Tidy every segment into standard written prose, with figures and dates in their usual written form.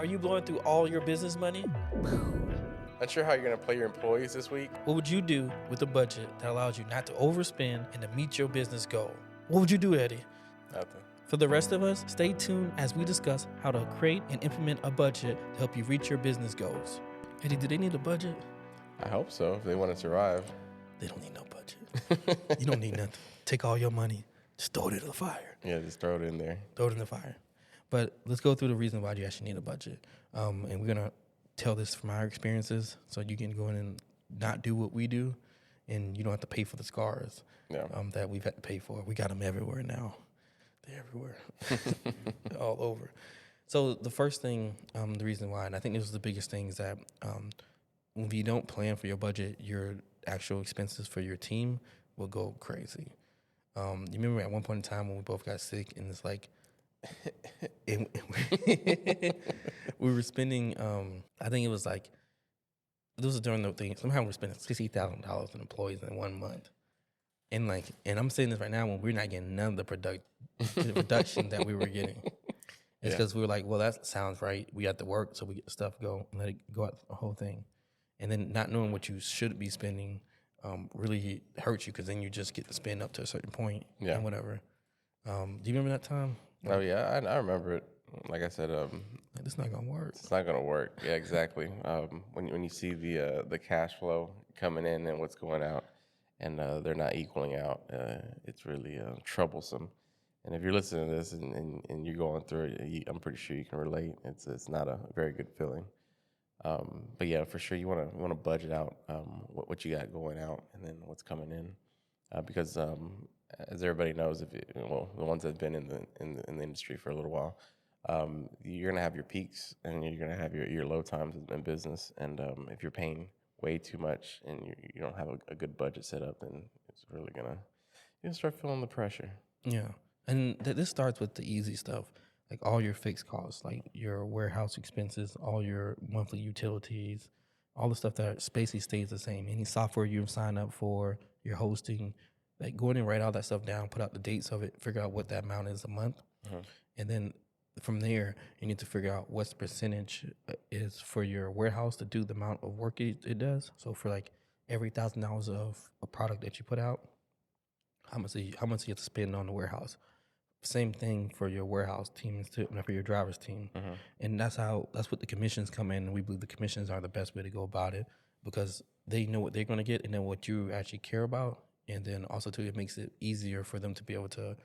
Are you blowing through all your business money? Unsure how you're going to pay your employees this week? What would you do with a budget that allows you not to overspend and to meet your business goal? What would you do, Eddie? Nothing. For the rest of us, stay tuned as we discuss how to create and implement a budget to help you reach your business goals. Eddie, do they need a budget? I hope so, if they want to survive. They don't need no budget. You don't need nothing. Take all your money, just throw it into the fire. Yeah, just throw it in there. Throw it in the fire. But let's go through the reason why you actually need a budget. And we're going to tell this from our experiences so you can go in and not do what we do, and you don't have to pay for the scars that we've had to pay for. We got them everywhere now. They're everywhere. They're all over. So the first thing, the reason why, and I think this is the biggest thing, is that when you don't plan for your budget, your actual expenses for your team will go crazy. You remember at one point in time when we both got sick, and it's like, we were spending, I think it was like, this was during the thing, somehow we were spending $60,000 on employees in 1 month. And I'm saying this right now when we're not getting none of the production that we were getting. It's because we were like, well, that sounds right. We have to work, so we get the stuff go and let it go out the whole thing. And then not knowing what you should be spending really hurts you, because then you just get to spend up to a certain point and whatever. Do you remember that time? Oh, yeah, I remember it. Like I said, it's not going to work. It's not going to work. Yeah, exactly. When you see the cash flow coming in and what's going out, and they're not equaling out, it's really troublesome. And if you're listening to this and you're going through it, I'm pretty sure you can relate. It's not a very good feeling. But yeah, for sure, you want to budget out what you got going out and then what's coming in, because as everybody knows, the ones that've been in the industry for a little while, you're gonna have your peaks and you're gonna have your low times in business. And if you're paying way too much and you don't have a good budget set up, then it's really you'll start feeling the pressure. Yeah, and this starts with the easy stuff, like all your fixed costs, like your warehouse expenses, all your monthly utilities, all the stuff that basically stays the same. Any software you've signed up for, your hosting. Like, go in and write all that stuff down, put out the dates of it, figure out what that amount is a month. And then from there, you need to figure out what the percentage is for your warehouse to do the amount of work it does. So for like every $1,000 of a product that you put out, how much you have to spend on the warehouse. Same thing for your warehouse team, for your driver's team. And that's what the commissions come in. And we believe the commissions are the best way to go about it, because they know what they're going to get and then what you actually care about. And then also, too, it makes it easier for them to be able to,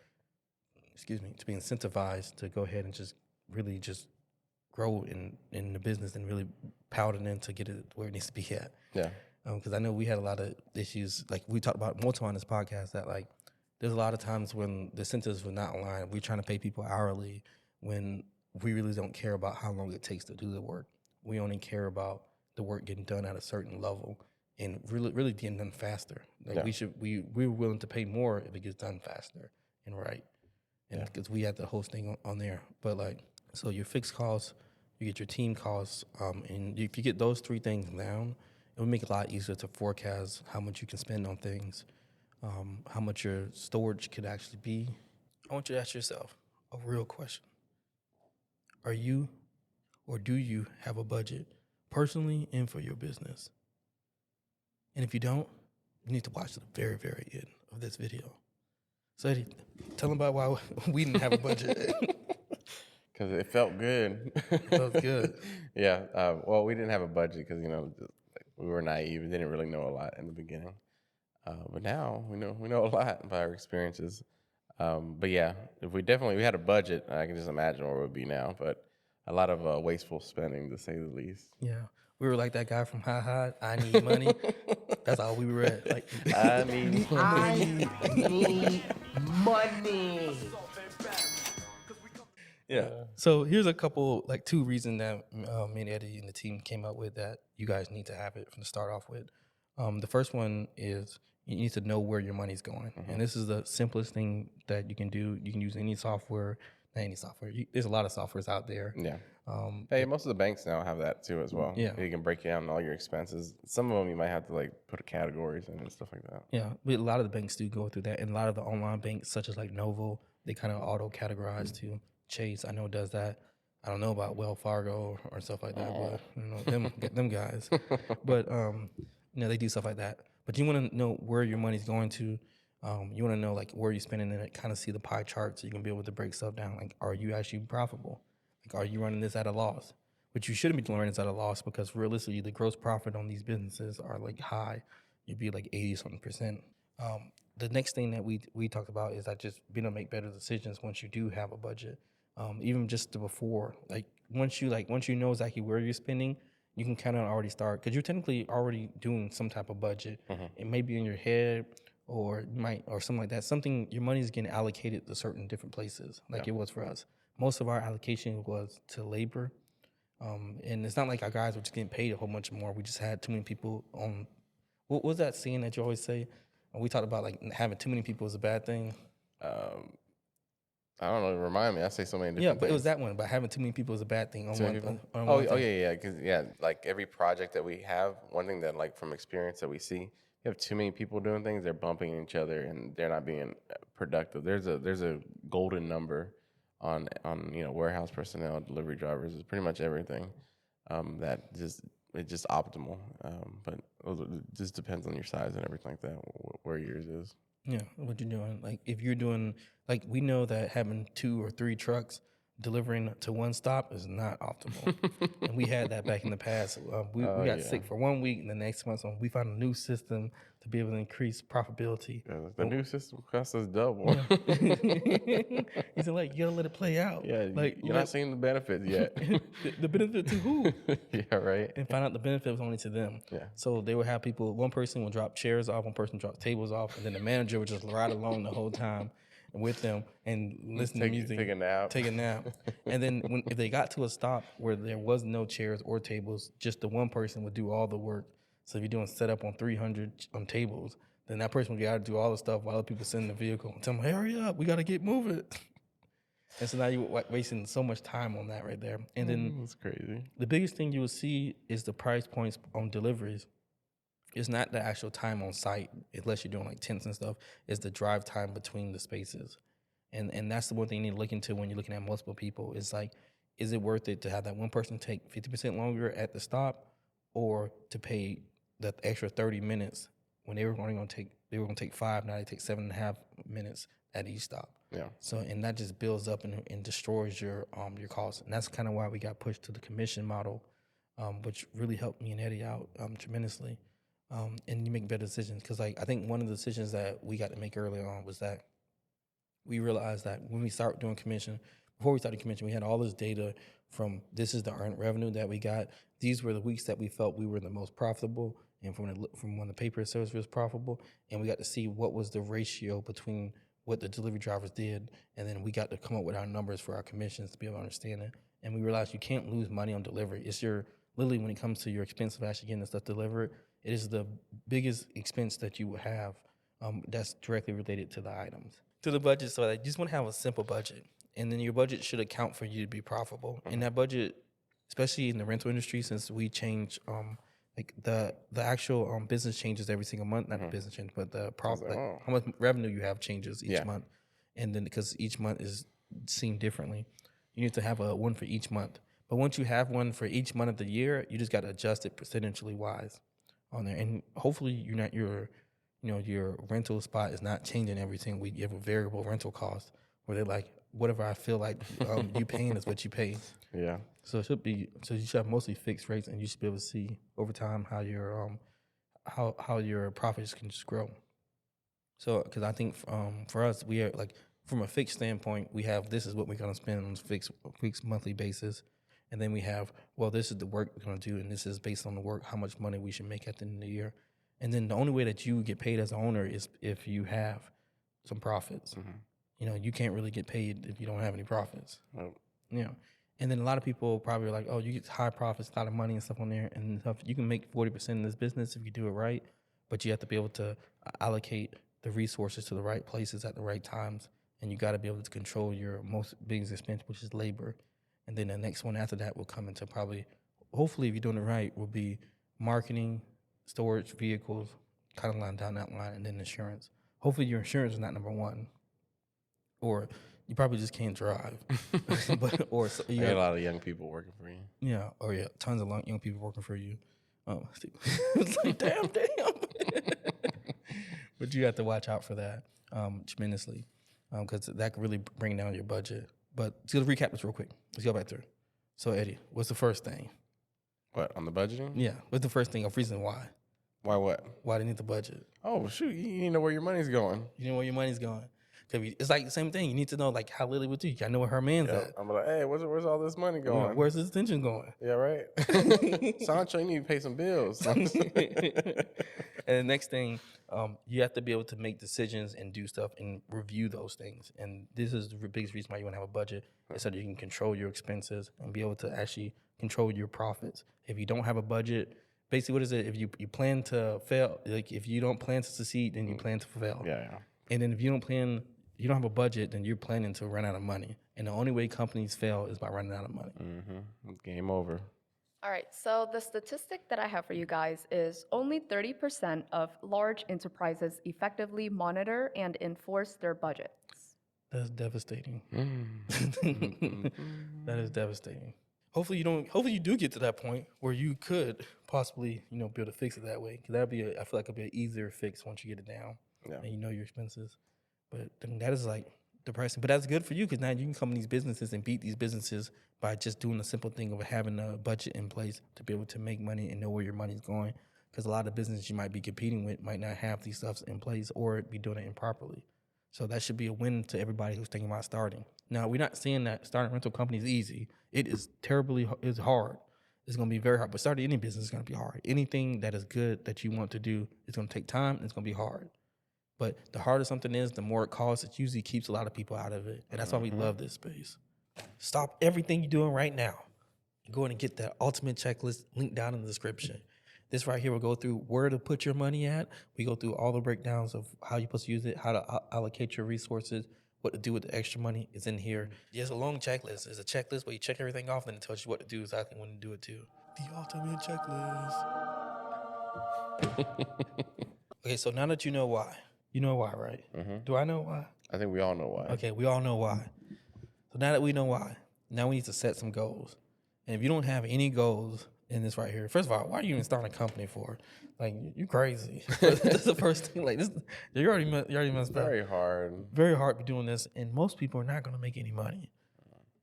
to be incentivized to go ahead and just really just grow in the business and really pound it in to get it where it needs to be at. Yeah. Because I know we had a lot of issues, like we talked about multiple on this podcast, that like there's a lot of times when the incentives were not aligned. We're trying to pay people hourly when we really don't care about how long it takes to do the work. We only care about the work getting done at a certain level and really getting done faster. Like we're willing to pay more if it gets done faster and right. And because we had the whole thing on there. But like, so your fixed costs, you get your team costs, and if you get those three things down, it would make it a lot easier to forecast how much you can spend on things, how much your storage could actually be. I want you to ask yourself a real question. Are you, or do you have a budget personally and for your business? And if you don't, you need to watch the very, very end of this video. So Eddie, tell them about why we didn't have a budget. Because it felt good. It felt good. Yeah. Well, we didn't have a budget because, we were naive and didn't really know a lot in the beginning. But now we know a lot by our experiences. But yeah, if we had a budget, I can just imagine where we'd be now. But a lot of wasteful spending, to say the least. Yeah. We were like that guy from Ha Ha, I need money. That's all we were at. Like, I need money. I need money. Yeah. So here's a couple, like 2 reasons that me and Eddie and the team came up with that you guys need to have it from the start off with. The first one is you need to know where your money's going. And this is the simplest thing that you can do. You can use any software, not any software. There's a lot of softwares out there. Yeah. Most of the banks now have that too as well. Yeah. You can break down all your expenses. Some of them you might have to like put categories in and stuff like that. Yeah. But a lot of the banks do go through that. And a lot of the online banks, such as like Novo, they kind of auto categorize too. Chase, I know, does that. I don't know about Wells Fargo or stuff like that, but them guys. But they do stuff like that. But you want to know where your money's going to. You want to know like where you're spending it, kind of see the pie chart so you can be able to break stuff down. Like, are you actually profitable? Like, are you running this at a loss? But you shouldn't be running this at a loss because realistically, the gross profit on these businesses are like high. You'd be like 80-something%. The next thing that we talked about is that just being able to make better decisions once you do have a budget. Even just before, like once you know exactly where you're spending, you can kind of already start because you're technically already doing some type of budget. It may be in your head or something like that. Something your money is getting allocated to certain different places, like it was for us. Most of our allocation was to labor, and it's not like our guys were just getting paid a whole bunch more. We just had too many people on. What was that saying that you always say? We talked about like having too many people is a bad thing. I don't know. Remind me. I say so many different Yeah, but things. it was that one. But having too many people is a bad thing. Too many people? Yeah. Because like every project that we have, one thing that like from experience that we see, you have too many people doing things, they're bumping each other and they're not being productive. There's a golden number on warehouse personnel, delivery drivers, is pretty much everything. It's just optimal. But it just depends on your size and everything like that, where yours is. Yeah, what you're doing. Like if you're doing, like we know that having 2 or 3 trucks delivering to one stop is not optimal. And we had that back in the past. We got sick for 1 week, and the next month we found a new system to be able to increase profitability. Yeah, the new system costs us double. He said, like, you gotta let it play out. Yeah, like you're not seeing the benefits yet. the benefit to who? Yeah, right. And find out the benefit was only to them. Yeah. So they would have people, one person would drop chairs off, one person would drop tables off, and then the manager would just ride along the whole time with them and listen to music. Take a nap. And then if they got to a stop where there was no chairs or tables, just the one person would do all the work. So if you're doing setup on 300 tables, then that person would got to do all the stuff while other people sit in the vehicle and tell them, hurry up, we got to get moving. And so now you're wasting so much time on that right there. And then that's crazy. The biggest thing you will see is the price points on deliveries. It's not the actual time on site, unless you're doing like tents and stuff. It's the drive time between the spaces. And that's the one thing you need to look into when you're looking at multiple people. It's like, is it worth it to have that one person take 50% longer at the stop, or to pay the extra 30 minutes when they were going to take 5, now they take 7.5 minutes at each stop. Yeah. So, and that just builds up and destroys your costs. And that's kind of why we got pushed to the commission model, which really helped me and Eddie out tremendously. And you make better decisions. Because like I think one of the decisions that we got to make early on was that we realized that when we start doing commission, before we started commission, we had all this data from this is the earned revenue that we got. These were the weeks that we felt we were the most profitable, and from when the paper service was profitable, and we got to see what was the ratio between what the delivery drivers did, and then we got to come up with our numbers for our commissions to be able to understand it. And we realized you can't lose money on delivery. It's literally when it comes to your expense of actually getting the stuff delivered, it is the biggest expense that you will have that's directly related to the items. To the budget, so you just want to have a simple budget. And then your budget should account for you to be profitable. And that budget, especially in the rental industry, since we change like the actual business changes every single month, not the business change, but the profit, how much revenue you have changes each month. And then because each month is seen differently, you need to have one for each month. But once you have one for each month of the year, you just got to adjust it percentually wise on there. And hopefully your rental spot is not changing every single week. You have a variable rental cost where they're like, whatever I feel like you paying is what you pay. Yeah. So you should have mostly fixed rates, and you should be able to see over time how your profits can just grow. So, because I think for us, we are like from a fixed standpoint, we have this is what we're gonna spend on a fixed monthly basis, and then we have this is the work we're gonna do, and this is based on the work how much money we should make at the end of the year, and then the only way that you get paid as an owner is if you have some profits. You can't really get paid if you don't have any profits. Nope. And then a lot of people probably are like, oh, you get high profits, a lot of money and stuff on there and stuff. You can make 40% in this business if you do it right, but you have to be able to allocate the resources to the right places at the right times. And you got to be able to control your most biggest expense, which is labor. And then the next one after that will come into hopefully if you're doing it right, will be marketing, storage, vehicles, kind of line down that line, and then insurance. Hopefully your insurance is not number one. Or You probably just can't drive. But or so, you You got a got, lot of young people working for you. yeah, or yeah, tons of young people working for you. It's like damn. But you have to watch out for that tremendously because that could really bring down your budget. But to recap this real quick. Let's go back through. So Eddie, what's the first thing? What, on the budgeting? Yeah, what's the first thing of reason why? Why what? Why they need the budget? Oh, shoot, you need to know where your money's going. You know where your money's going. It's like the same thing. You need to know like how Lily would do. You gotta know where her man's Yeah, at. I'm like, hey, where's all this money You know, going? where's his attention going? Yeah, right. Sancho, you need to pay some bills. And the next thing, you have to be able to make decisions and do stuff and review those things. And this is the biggest reason why you want to have a budget, is so that you can control your expenses and be able to actually control your profits. If you don't have a budget, basically what is it? If you plan to fail, like if you don't plan to succeed, then you plan to fail. Yeah. And then if you don't have a budget, then you're planning to run out of money. And the only way companies fail is by running out of money. Mm-hmm. Game over. All right, so the statistic that I have for you guys is only 30% of large enterprises effectively monitor and enforce their budgets. That's devastating. That is devastating. Hopefully you do get to that point where you could possibly, be able to fix it that way. Because I feel like it'll be an easier fix once you get it down. Yeah. And you know your expenses. But that is like depressing. But that's good for you because now you can come in these businesses and beat these businesses by just doing the simple thing of having a budget in place to be able to make money and know where your money's going. Because a lot of businesses you might be competing with might not have these stuffs in place or be doing it improperly. So that should be a win to everybody who's thinking about starting. Now, we're not saying that starting a rental company is easy. It is it's hard. It's going to be very hard. But starting any business is going to be hard. Anything that is good that you want to do is going to take time and it's going to be hard. But the harder something is, the more it costs. It usually keeps a lot of people out of it. And that's why we love this space. Stop everything you're doing right now. Go in and get that ultimate checklist linked down in the description. This right here will go through where to put your money at. We go through all the breakdowns of how you're supposed to use it, how to allocate your resources, what to do with the extra money is in here. It's a long checklist. It's a checklist where you check everything off and it tells you what to do exactly when to do it too. The ultimate checklist. Okay, so now that you know why, right? Do I know why? I think we all know why. Okay, we all know why. So now that we know why, now we need to set some goals. And if you don't have any goals in this right here, first of all, why are you even starting a company for? Like, you crazy. That's the first thing. Like, this, you already messed up. Very hard. Very hard to be doing this, and most people are not going to make any money.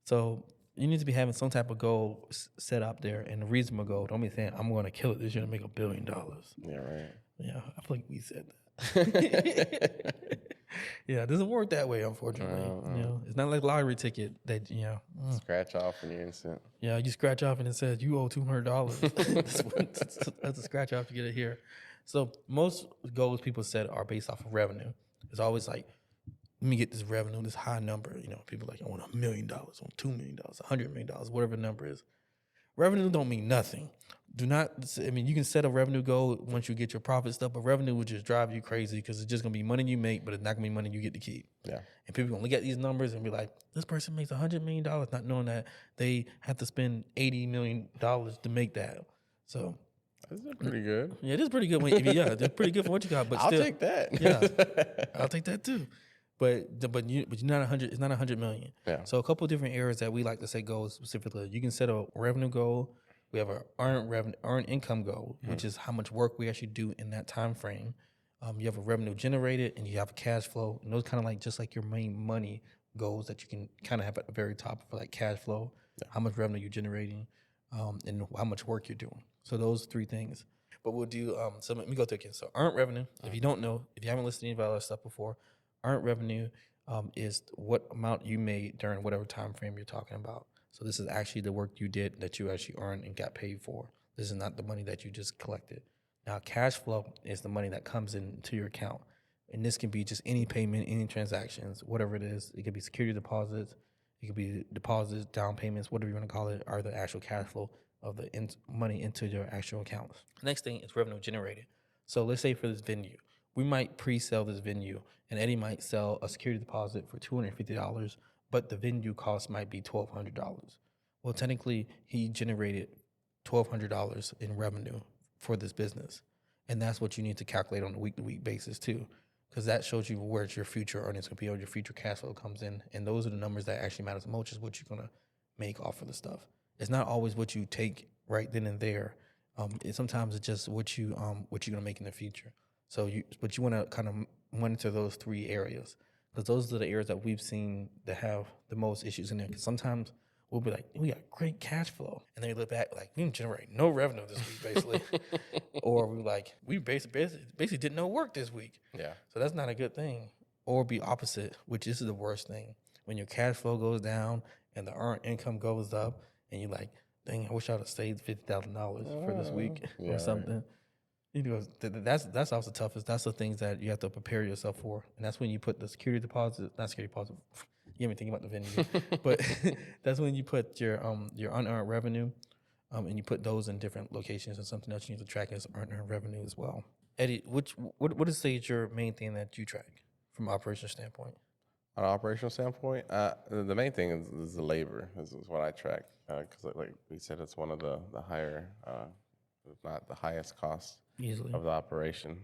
So you need to be having some type of goal set up there, and a reasonable goal. Don't be saying, I'm going to kill it this year to make $1 billion. Yeah, right. Yeah, I feel like we said that. Yeah, it doesn't work that way, unfortunately. It's not like a lottery ticket that, Scratch off and you're instant. Yeah, you scratch off and it says you owe $200. That's a scratch off to get it here. So most goals people set are based off of revenue. It's always like, let me get this revenue, this high number. People like, I want $1 million, I want $2 million, $100 million, whatever the number is. Revenue don't mean nothing. You can set a revenue goal once you get your profit stuff, but revenue will just drive you crazy because it's just going to be money you make, but it's not going to be money you get to keep. Yeah. And people going to look at these numbers and be like, this person makes $100 million, not knowing that they have to spend $80 million to make that. So. This is pretty good. Yeah, it is pretty good. It's pretty good for what you got, but I'll still. take that. Yeah, I'll take that too. But you're not 100. It's not 100 million. Yeah. So a couple of different areas that we like to set goals specifically. You can set a revenue goal. We have an earned income goal, which is how much work we actually do in that time frame. You have a revenue generated, and you have a cash flow, and those kind of like just like your main money goals that you can kind of have at the very top for like cash flow, how much revenue you're generating, and how much work you're doing. So those three things. But we'll do. So let me go through again. So earned revenue. If you don't know, if you haven't listened to any of our other stuff before, earned revenue is what amount you made during whatever time frame you're talking about. So this is actually the work you did that you actually earned and got paid for. This is not the money that you just collected. Now, cash flow is the money that comes into your account. And this can be just any payment, any transactions, whatever it is. It could be security deposits. It could be deposits, down payments, whatever you want to call it, are the actual cash flow of the money into your actual accounts. Next thing is revenue generated. So let's say for this venue, we might pre-sell this venue, and Eddie might sell a security deposit for $250, but the venue cost might be $1,200. Well, technically, he generated $1,200 in revenue for this business, and that's what you need to calculate on a week-to-week basis too, because that shows you where your future earnings could be or your future cash flow comes in. And those are the numbers that actually matters the most, is what you're going to make off of the stuff. It's not always what you take right then and there. Sometimes it's just what you're going to make in the future. So you want to kind of monitor those 3 areas, because those are the areas that we've seen that have the most issues in there. Because sometimes we'll be like, we got great cash flow, and then we look back like we didn't generate no revenue this week, basically, or we're like we basically did no work this week. Yeah. So that's not a good thing. Or be opposite, which is the worst thing, when your cash flow goes down and the earned income goes up, and you're like, dang, I wish I would have saved $50,000 for this week or something. You know, that's also the toughest. That's the things that you have to prepare yourself for, and that's when you put the security deposit, not security deposit. You haven't thinking about the venue, but that's when you put your unearned revenue, and you put those in different locations. And something else you need to track is unearned revenue as well. Eddie, what is say is your main thing that you track from an operational standpoint? On an operational standpoint, the main thing is the labor. Is what I track, because like we said, it's one of the higher, if not the highest cost Easily. of the operation.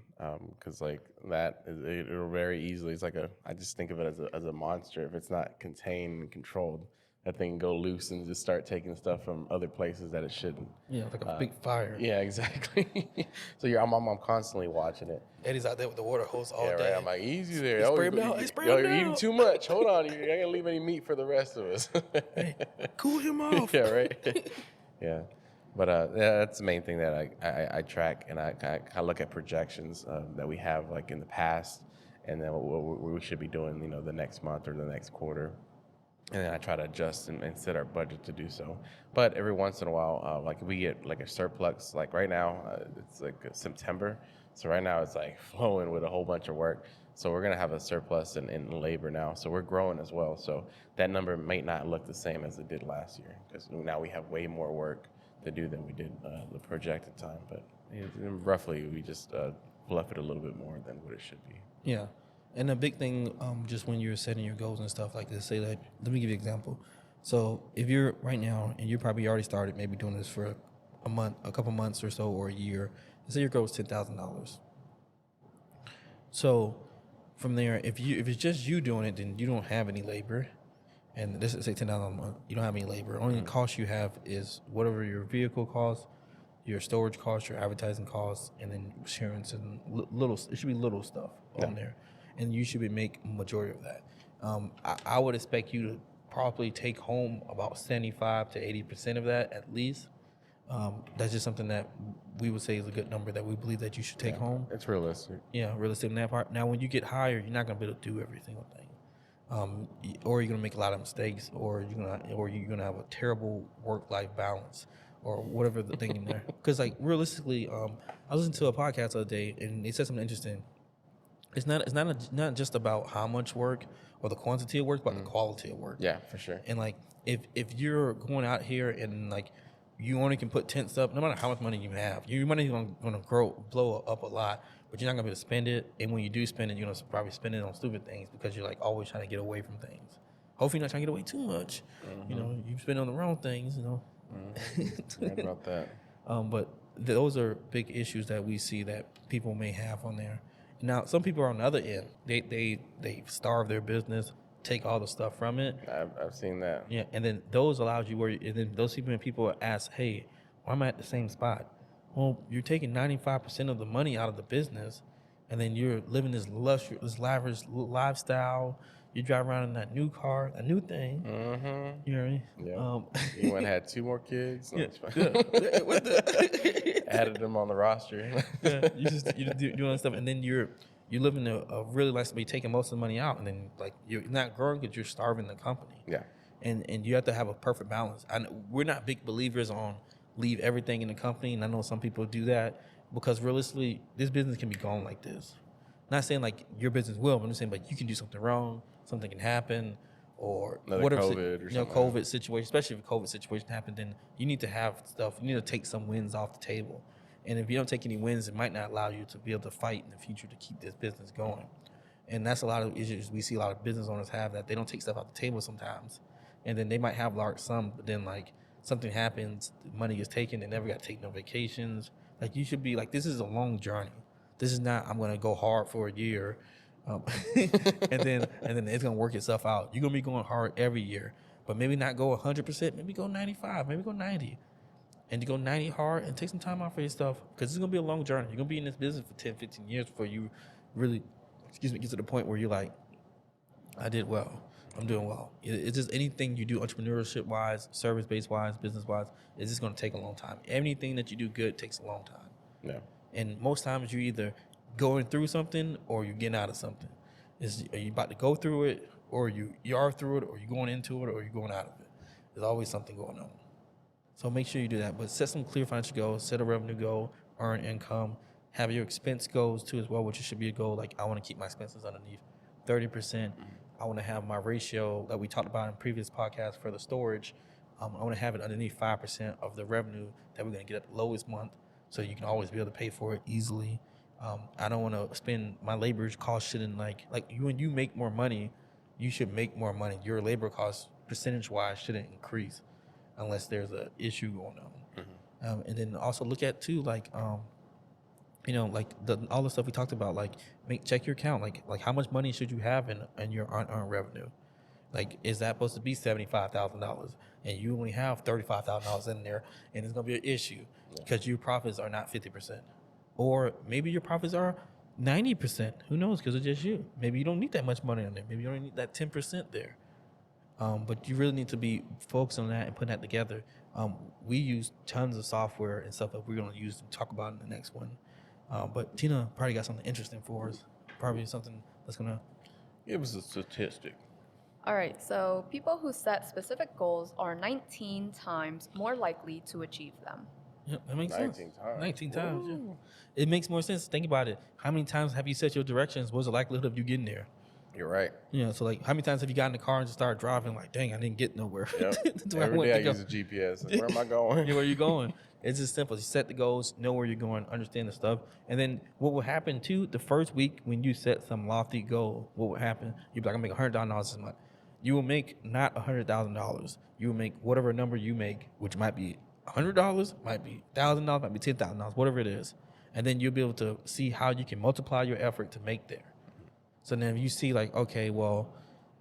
Because like that, it'll very easily. It's like I just think of it as a monster. If it's not contained and controlled, that thing can go loose and just start taking stuff from other places that it shouldn't. Yeah, like a big fire. Yeah, exactly. So I'm constantly watching it. Eddie's out there with the water hose all Yeah, day. right. I'm like, easy there. Hey, spray him out. Hey, spray him You're eating out. too much. Hold on. You're not going to leave any meat for the rest of us. Hey, cool him off. Yeah, right. Yeah. But yeah, that's the main thing that I track, and I look at projections that we have like in the past, and then what we should be doing, the next month or the next quarter. And then I try to adjust and set our budget to do so. But every once in a while, like we get like a surplus, like right now, it's like September. So right now it's like flowing with a whole bunch of work. So we're going to have a surplus in labor now. So we're growing as well. So that number may not look the same as it did last year, because now we have way more work to do than we did the projected time. But roughly we just bluff it a little bit more than what it should be. Yeah. And the big thing, just when you're setting your goals and stuff like this, say that, let me give you an example. So if you're right now, and you probably already started maybe doing this for a month, a couple months or so, or a year, let's say your goal is $10,000. So from there, if it's just you doing it, then you don't have any labor. And this is say $10,000 a month, you don't have any labor. Only cost you have is whatever your vehicle costs, your storage costs, your advertising costs, and then insurance and little. It should be little stuff on there. And you should be make majority of that. I would expect you to probably take home about 75 to 80% of that at least. That's just something that we would say is a good number that we believe that you should take home. It's realistic. Yeah, realistic in that part. Now, when you get higher, you're not gonna be able to do every single thing, or you're gonna make a lot of mistakes, or you're gonna have a terrible work-life balance, or whatever the thing in there. Because like realistically, I listened to a podcast the other day, and they said something interesting. It's not just about how much work or the quantity of work, but the quality of work. Yeah, for sure. And like if you're going out here and like you only can put tents up, no matter how much money you have, your money is gonna blow up a lot, but you're not gonna be able to spend it. And when you do spend it, you're gonna probably spend it on stupid things because you're like always trying to get away from things. Hopefully you're not trying to get away too much. You spend on the wrong things, Right about that. But those are big issues that we see that people may have on there. Now, some people are on the other end. They starve their business, take all the stuff from it. I've seen that. Yeah, and then those allows you and then those people ask, hey, why am I at the same spot? Well, you're taking 95% of the money out of the business, and then you're living this luxurious, lavish lifestyle. You drive around in that new car, a new thing. Mm-hmm. You know what I mean? You went and had 2 more kids. Yeah. Added them on the roster. Yeah, you just doing stuff, and then you're living a really nice. You're taking most of the money out, and then like you're not growing because you're starving the company. Yeah. And you have to have a perfect balance. We're not big believers on leave everything in the company, and I know some people do that because realistically, this business can be gone like this. Not saying like your business will, but I'm just saying like you can do something wrong, something can happen, or Another whatever COVID or something. COVID situation, especially if a COVID situation happened, then you need to have stuff. You need to take some wins off the table. And if you don't take any wins, it might not allow you to be able to fight in the future to keep this business going. And that's a lot of issues we see a lot of business owners have, that they don't take stuff off the table sometimes. And then they might have large sum, but then like something happens, the money gets taken, they never got to take no vacations. Like you should be like, this is a long journey. This is not, I'm going to go hard for a year Um, and then it's gonna work itself out. You're gonna be going hard every year, but maybe not go 100%. Maybe go 95. Maybe go 90. And you go 90 hard and take some time out for yourself because it's gonna be a long journey. You're gonna be in this business for 10, 15 years before you really, get to the point where you're like, I did well. I'm doing well. It's just anything you do entrepreneurship wise, service based wise, business wise, it's just gonna take a long time. Anything that you do good takes a long time. Yeah. And most times you're either going through something or you're getting out of something. Are you about to go through it, or you are through it, or you're going into it, or you're going out of it? There's always something going on. So make sure you do that. But set some clear financial goals, set a revenue goal, earn income, have your expense goals too as well, which should be a goal. Like I want to keep my expenses underneath 30%. I want to have my ratio that we talked about in previous podcasts for the storage. I want to have it underneath 5% of the revenue that we're going to get at the lowest month, so you can always be able to pay for it easily. I don't want to spend my labor cost shouldn't like you, when you make more money, you should make more money. Your labor cost percentage wise shouldn't increase unless there's an issue going on. And then also look at too, like, like all the stuff we talked about, like check your account, like how much money should you have in your unearned revenue? Like, is that supposed to be $75,000 and you only have $35,000 in there, and it's gonna be an issue because your profits are not 50%, or maybe your profits are 90%. Who knows? Because it's just you. Maybe you don't need that much money in there. Maybe you only need that 10% there. But you really need to be focused on that and putting that together. We use tons of software and stuff that we're going to use to talk about in the next one. But Tina probably got something interesting for us. Probably something that's going to Give us a statistic. All right, so people who set specific goals are 19 times more likely to achieve them. Yeah, that makes 19 sense. times. 19 times. Yeah. It makes more sense. Think about it. How many times have you set your directions? What's the likelihood of you getting there? You're right. So like, how many times have you got in the car and just started driving? Like, dang, I didn't get nowhere. Yep. That's where Every day I to go. use a GPS. Like, where am I going? Where are you going? It's just simple. You set the goals, know where you're going, understand the stuff. And then what will happen too, the first week when you set some lofty goal, what will happen? You'll be like, I'm going to make $100,000 this month. You will make not $100,000. You will make whatever number you make, which might be $100, might be $1,000, might be $10,000, whatever it is. And then you'll be able to see how you can multiply your effort to make there. So then if you see like, okay, well,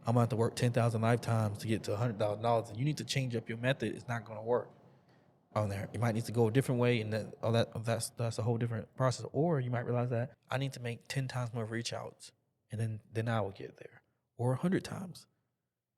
I'm going to have to work 10,000 lifetimes to get to $100,000, and you need to change up your method. It's not going to work on there. You might need to go a different way, and that's a whole different process. Or you might realize that I need to make 10 times more reach outs, and then I will get there. Or 100 times.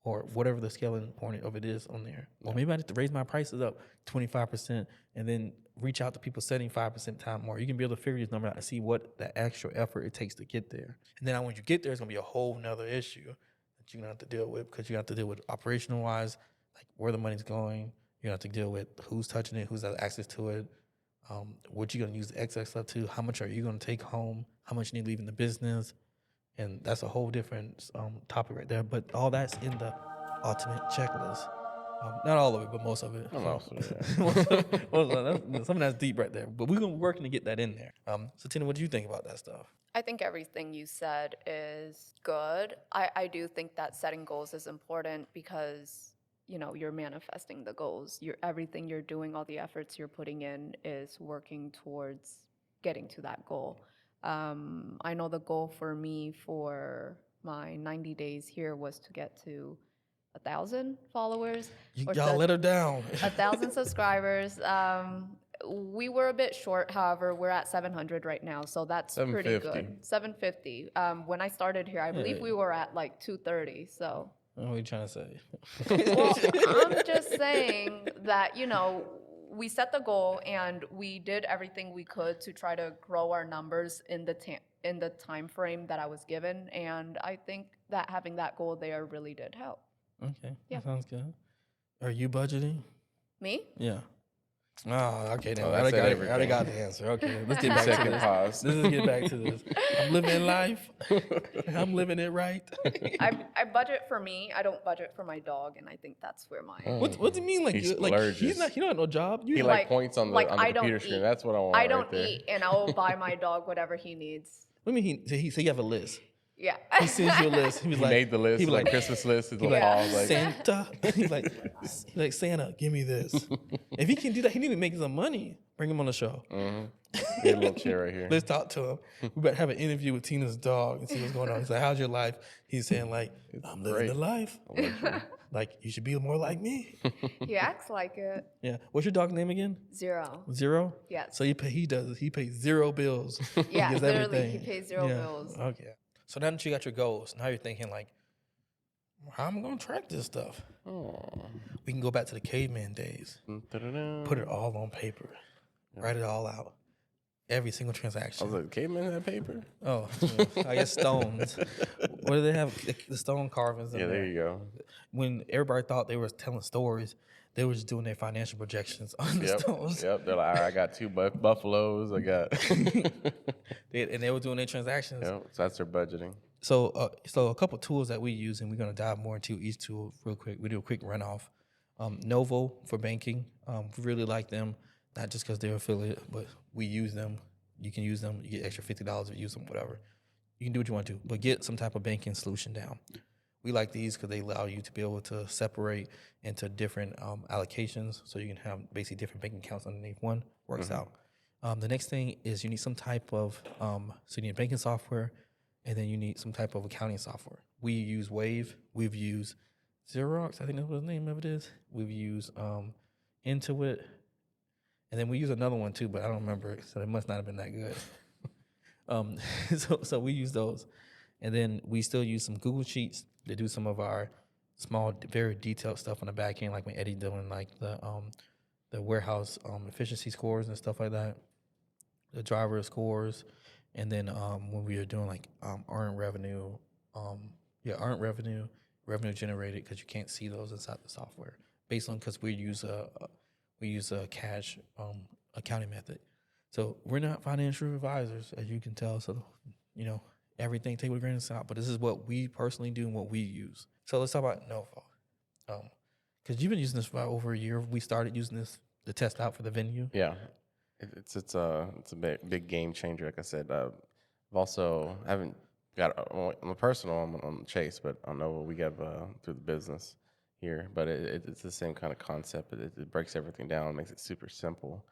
Or whatever the scaling point of it is on there. Or maybe I need to raise my prices up 25% and then reach out to people 75% time more. You can be able to figure this number out and see what the actual effort it takes to get there. And then when you get there, it's going to be a whole nother issue that you're going to have to deal with, because you have to deal with operational wise, like where the money's going. You have to deal with who's touching it, who's has access to it, what you're going to use the excess stuff to, how much are you going to take home, how much you need to leave in the business. And that's a whole different topic right there. But all that's in the ultimate checklist. Not all of it, but most of it. Some of that's deep right there. But we're going to be working to get that in there. So Tina, what do you think about that stuff? I think everything you said is good. I do think that setting goals is important because, you're manifesting the goals. Everything you're doing, all the efforts you're putting in is working towards getting to that goal. I know the goal for me for my 90 days here was to get to 1,000 followers. Y'all let her down. 1,000 subscribers. We were a bit short, however, we're at 700 right now, so that's pretty good. 750. When I started here, I believe we were at like 230, so. What are you trying to say? Well, I'm just saying that, we set the goal and we did everything we could to try to grow our numbers in the time frame that I was given, and I think that having that goal there really did help. Okay, Yeah. That sounds good. Are you budgeting? Me? Yeah. Oh, okay. Then Oh, I that's already got the answer. Okay, let's get back to Second this. pause. Let's get back to this. I'm living life. I'm living it right. I budget for me. I don't budget for my dog, and I think that's where my What do you mean? Like, He he don't have no job. He like points on the like, on the I don't computer screen. eat. That's what I want. I don't right there. eat, and I will buy my dog whatever he needs. What do you mean? So you have a list. Yeah. He sends you a list. He was He like, made the list, he was like like Christmas list. His he little like, paws, like Santa. He's like Santa, give me this. If he can do that, he need to make some money. Bring him on the show. Get a little chair right here. Let's talk to him. We better have an interview with Tina's dog and see what's going on. He's like, how's your life? He's saying like, I'm living the life. Like, you should be more like me. He acts like it. Yeah. What's your dog's name again? Zero. Zero? Yes. So he pays 0 bills. Yeah, he gets literally, everything. he pays 0 bills. Okay. So now that you got your goals, now you're thinking like, how am I going to track this stuff? We can go back to the caveman days. Put it all on paper. Write it all out. Every single transaction. I was like, cavemen had paper? Oh, yeah. I guess stones. What do they have? The stone carvings. Yeah, there you go. When everybody thought they were telling stories, they were just doing their financial projections on the stones. Yep. They're like, all right, I got 2 buffaloes. I got. And they were doing their transactions. Yep. So that's their budgeting. So a couple tools that we use, and we're going to dive more into each tool real quick. We do a quick runoff. Novo for banking. We really like them, not just because they're affiliate, but we use them. You can use them. You get extra $50 if you use them, whatever. You can do what you want to, but get some type of banking solution down. We like these because they allow you to be able to separate into different allocations, so you can have basically different banking accounts underneath one. Works out. The next thing is you need some type of so you need banking software, and then you need some type of accounting software. We use Wave. We've used Xerox. I think that's what the name of it is. We've used Intuit, and then we use another one too, but I don't remember it, so it must not have been that good. So we use those, and then we still use some Google Sheets to do some of our small, very detailed stuff on the back end, like when Eddie doing like the warehouse efficiency scores and stuff like that, the driver scores, and then when we are doing like earned revenue, revenue generated, because you can't see those inside the software based on because we use a cash accounting method. So we're not financial advisors, as you can tell. So everything take with a grain of salt. But this is what we personally do and what we use. So let's talk about Novo, because you've been using this for over a year. We started using this to test out for the venue. Yeah, it's a big game changer. Like I said, I haven't got on a personal on Chase, but on Novo we got through the business here. But it's the same kind of concept. It breaks everything down, makes it super simple.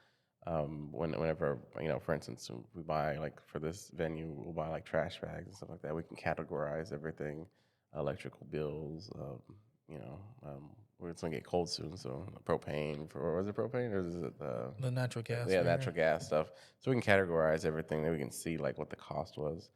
Whenever for instance, we buy like for this venue, we'll buy like trash bags and stuff like that. We can categorize everything, electrical bills. It's gonna get cold soon, so propane was it propane or is it the natural gas? Yeah, natural gas stuff. So we can categorize everything. Then we can see like what the cost was,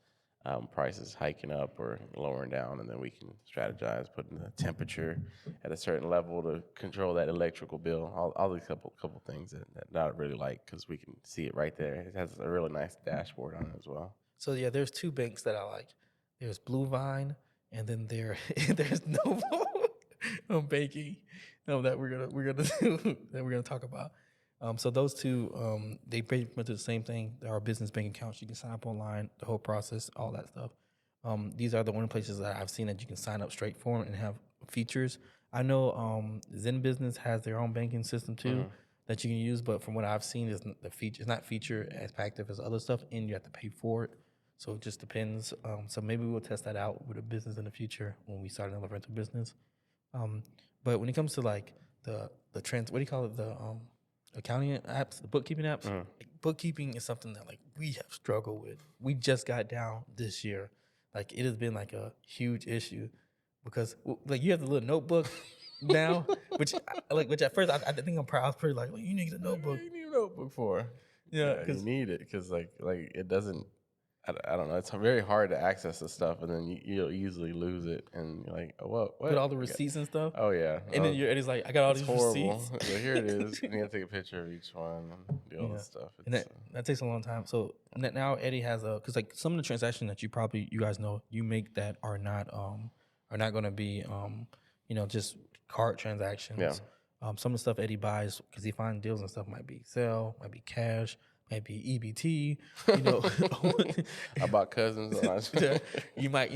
prices hiking up or lowering down, and then we can strategize, putting the temperature at a certain level to control that electrical bill. All these couple things that I really like because we can see it right there. It has a really nice dashboard on it as well. So yeah, there's 2 banks that I like. There's Blue Vine, and then there's Novo Banking that we're gonna talk about. So those 2, they pretty much do the same thing. There are business bank accounts. You can sign up online, the whole process, all that stuff. These are the only places that I've seen that you can sign up straight for and have features. I know Zen Business has their own banking system too that you can use, but from what I've seen, it's not feature as active as other stuff, and you have to pay for it. So it just depends. So maybe we'll test that out with a business in the future when we start another rental business. But when it comes to like the what do you call it? The accounting apps, the bookkeeping apps. Bookkeeping is something that like we have struggled with. We just got down this year. Like it has been like a huge issue because like you have the little notebook now, which at first I think I'm proud. I was pretty like you need a notebook. What do you need a notebook for? Yeah, you need it because like it doesn't. I don't know. It's very hard to access the stuff, and then you'll easily lose it, and you're like, oh, what? Put all the receipts and stuff. Oh yeah. And then Eddie's like, I got all these horrible. receipts. So here it is. And you have to take a picture of each one and do all this stuff. And that takes a long time. So now Eddie has because like some of the transactions that you guys know you make that are not going to be just card transactions. Yeah. Some of the stuff Eddie buys because he finds deals and stuff might be Zelle, might be cash, might be EBT. I bought cousins. You might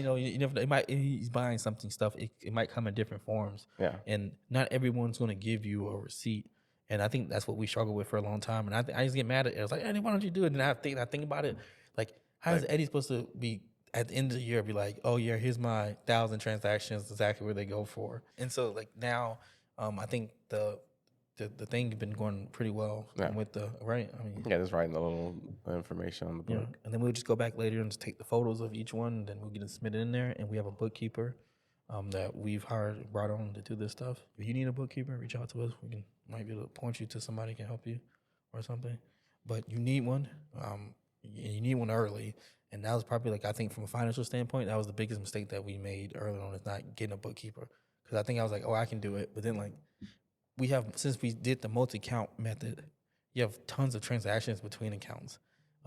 he's buying something stuff. It might come in different forms. Yeah. And not everyone's going to give you a receipt. And I think that's what we struggle with for a long time. And I just get mad at it. I was like, Eddie, why don't you do it? And I think about it. Like, how is Eddie supposed to be at the end of the year be like, oh yeah, here's my 1,000 transactions, exactly where they go for. And so like now, I think the the thing been going pretty well Yeah. with the right. I mean, Yeah, just writing the little information on the you book. know, and then we'll just go back later and just take the photos of each one, and then we'll get it submitted in there. And we have a bookkeeper that we've brought on to do this stuff. If you need a bookkeeper, reach out to us. We might be able to point you to somebody who can help you or something. But you need one. You need one early. And that was probably I think from a financial standpoint, that was the biggest mistake that we made early on, is not getting a bookkeeper. Because I think I was like, oh, I can do it. But then since we did the multi-account method, you have tons of transactions between accounts.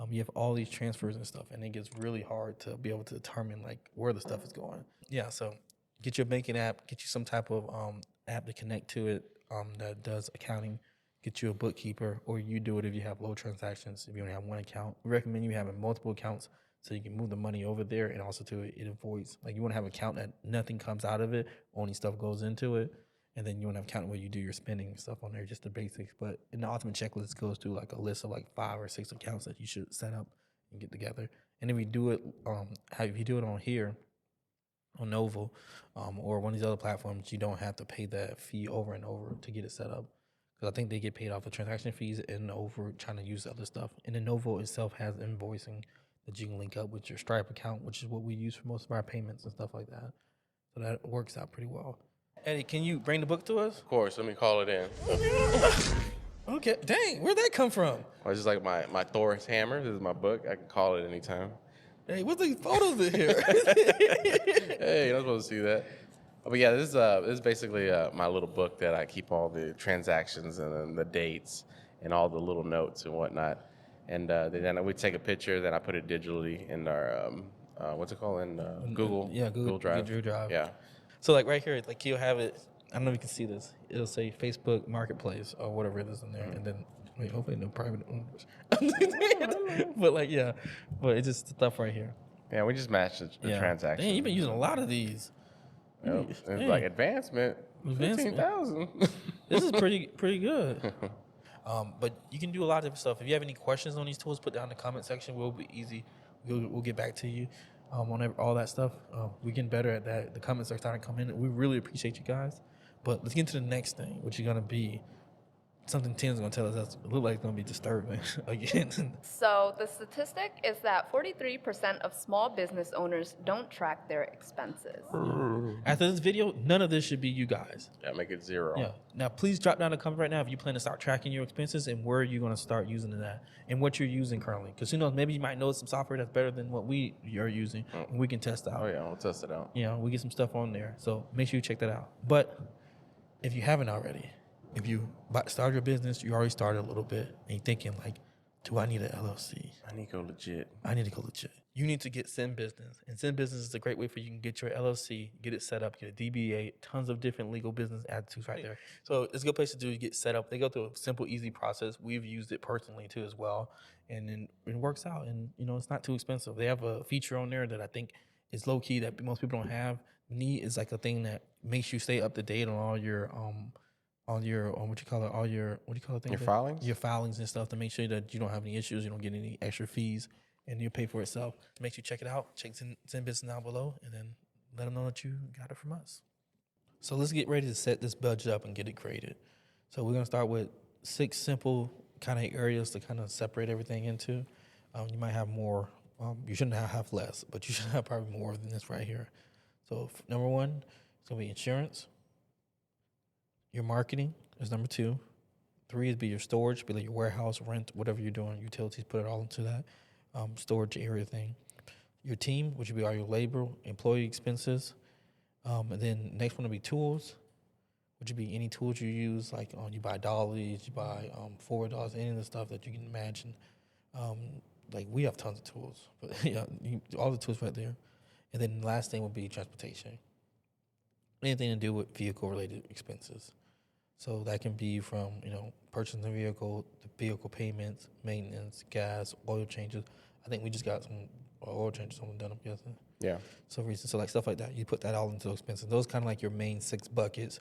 You have all these transfers and stuff, and it gets really hard to be able to determine where the stuff is going. Yeah, so get your banking app, get you some type of app to connect to it that does accounting. Get you a bookkeeper, or you do it if you have low transactions. If you only have one account, we recommend you having multiple accounts so you can move the money over there, and also it avoids you want to have an account that nothing comes out of it, only stuff goes into it. And then you want to have an account where you do your spending and stuff on there, just the basics. But in the ultimate checklist goes through a list of 5 or 6 accounts that you should set up and get together. And if you do it, if you do it on here, on Novo, or one of these other platforms, you don't have to pay that fee over and over to get it set up. Because I think they get paid off the transaction fees and over trying to use other stuff. And then Novo itself has invoicing that you can link up with your Stripe account, which is what we use for most of our payments and stuff like that. So that works out pretty well. Eddie, can you bring the book to us? Of course, let me call it in. Okay. Dang, where'd that come from? It's just like my Thor's hammer. This is my book. I can call it anytime. Hey, what's these photos in here? Hey, you're not supposed to see that. But yeah, this is basically my little book that I keep all the transactions and then the dates and all the little notes and whatnot. And then we take a picture, then I put it digitally in our what's it called, in Google? Yeah, Google Drive. Google Drive. Yeah. So right here, you'll have it. I don't know if you can see this. It'll say Facebook Marketplace or whatever it is in there, and then hopefully no private owners. But but it's just stuff right here. Yeah, we just match the transaction. Dang, you've been using a lot of these. It's Dang. like advancement. 15,000. This is pretty good. But you can do a lot of different stuff. If you have any questions on these tools, put down in the comment section. We'll be easy. We'll get back to you on all that stuff. We're getting better at that. The comments are starting to come in. We really appreciate you guys. But let's get into the next thing, which is going to be something Tim's going to tell us that's look like it's going to be disturbing again. So the statistic is that 43% of small business owners don't track their expenses. After this video, none of this should be you guys. Yeah, make it 0. Yeah. Now, please drop down a comment right now if you plan to start tracking your expenses and where you're going to start using that and what you're using currently. Because who knows, maybe you might know some software that's better than what we are using, and we can test out. Oh yeah, we'll test it out. We get some stuff on there. So make sure you check that out. But if you haven't already, if you started your business, you already started a little bit, and you're thinking do I need an LLC? I need to go legit. I need to go legit. You need to get Send Business. And Send Business is a great way for you to get your LLC, get it set up, get a DBA, tons of different legal business attitudes right there. So it's a good place to do to get set up. They go through a simple, easy process. We've used it personally too as well. And then it works out. And, it's not too expensive. They have a feature on there that I think is low key that most people don't have. Neat is a thing that makes you stay up to date on all your Your filings? Your filings and stuff, to make sure that you don't have any issues, you don't get any extra fees, and you pay for itself. Make sure you check it out. Check Send Business down below, and then let them know that you got it from us. So let's get ready to set this budget up and get it created. So we're gonna start with 6 simple kind of areas to kind of separate everything into. You might have more. You shouldn't have less, but you should have probably more than this right here. So number 1, it's gonna be insurance. Your marketing is number 2. 3 is be your storage, be like your warehouse, rent, whatever you're doing, utilities, put it all into that storage area thing. Your team, which would be all your labor, employee expenses. And then next one will be tools, which would be any tools you use, you buy dollies, you buy forward dollars, any of the stuff that you can imagine. We have tons of tools, but all the tools right there. And then the last thing would be transportation. Anything to do with vehicle-related expenses. So that can be from, purchasing a vehicle, the vehicle payments, maintenance, gas, oil changes. I think we just got some oil changes someone done, I'm guessing. Yeah. So stuff like that. You put that all into those expenses. Those kind of your main 6 buckets.